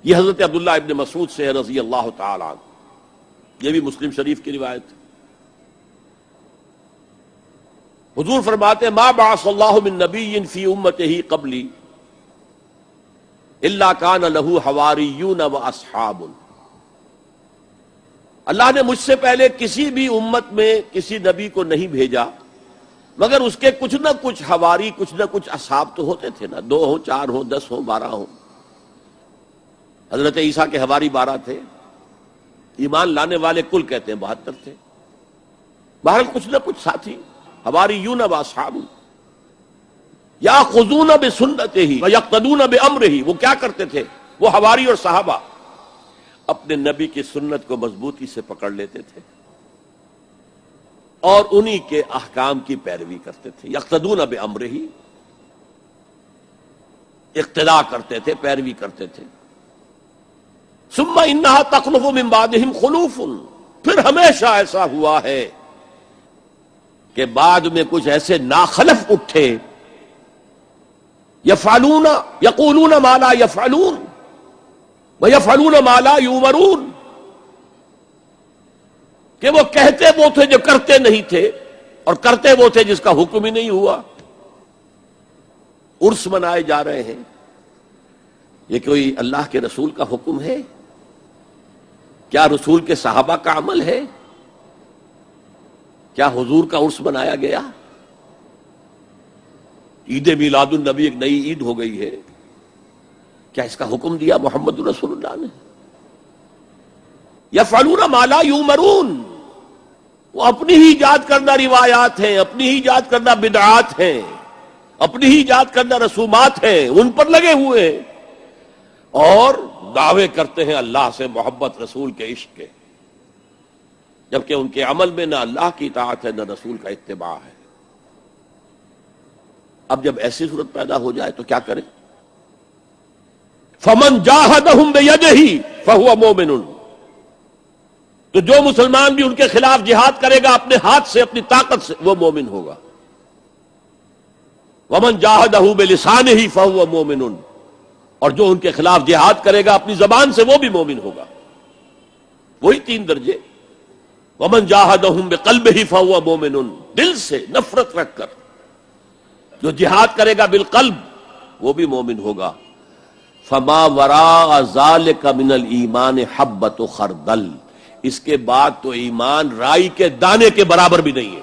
یہ حضرت عبداللہ ابن مسعود سے ہے رضی اللہ تعالی عنہ، یہ بھی مسلم شریف کی روایت ہے۔ حضور فرماتے ہیں ما بعث اللہ من نبی فی امتہ قبلی الا کان لہ حواریون واصحاب، اللہ نے مجھ سے پہلے کسی بھی امت میں کسی نبی کو نہیں بھیجا مگر اس کے کچھ نہ کچھ حواری، کچھ نہ کچھ اصحاب تو ہوتے تھے نا، 2 ہوں 4 ہوں 10 ہوں 12 ہوں۔ حضرت عیسیٰ کے حواری 12 تھے، ایمان لانے والے کل کہتے ہیں 72 تھے، بہرحال کچھ نہ کچھ ساتھی، حواریون و اصحاب یاخذون بسنتہ ویقتدون بامرہ، وہ کیا کرتے تھے؟ وہ حواری اور صحابہ اپنے نبی کی سنت کو مضبوطی سے پکڑ لیتے تھے اور انہی کے احکام کی پیروی کرتے تھے۔ یقتدون بامرہ، اقتداء کرتے تھے، پیروی کرتے تھے۔ ثم انہا تخلف من بعدہم خلوف، پھر ہمیشہ ایسا ہوا ہے کہ بعد میں کچھ ایسے ناخلف اٹھے، یفعلون یقولون ما لا یفعلون ویفعلون ما لا یؤمرون، کہ وہ کہتے وہ تھے جو کرتے نہیں تھے اور کرتے وہ تھے جس کا حکم ہی نہیں ہوا۔ عرس منائے جا رہے ہیں، یہ کوئی اللہ کے رسول کا حکم ہے؟ کیا رسول کے صحابہ کا عمل ہے؟ کیا حضور کا عرس منایا گیا؟ عید میلاد النبی ایک نئی عید ہو گئی ہے، کیا اس کا حکم دیا محمد رسول اللہ نے؟ یفعلون ما لا یؤمرون، وہ اپنی ہی ایجاد کردہ روایات ہیں، اپنی ہی ایجاد کردہ بدعات ہیں، اپنی ہی ایجاد کردہ رسومات ہیں، ان پر لگے ہوئے ہیں اور دعوے کرتے ہیں اللہ سے محبت، رسول کے عشق کے، جبکہ ان کے عمل میں نہ اللہ کی اطاعت ہے نہ رسول کا اتباع ہے۔ اب جب ایسی صورت پیدا ہو جائے تو کیا کریں؟ فمن جاہدہم بیدہ فہو مومن، تو جو مسلمان بھی ان کے خلاف جہاد کرے گا اپنے ہاتھ سے، اپنی طاقت سے، وہ مومن ہوگا۔ ومن جاہدہ بلسانہ فہو مومن، اور جو ان کے خلاف جہاد کرے گا اپنی زبان سے، وہ بھی مومن ہوگا۔ وہی 3 درجے۔ ومن جاہدہم بقلبہ فہو مومن، دل سے نفرت رکھ کر جو جہاد کرے گا بالقلب وہ بھی مومن ہوگا۔ فما وراء ذلک من الایمان حبۃ خردل، اس کے بعد تو ایمان رائی کے دانے کے برابر بھی نہیں ہے۔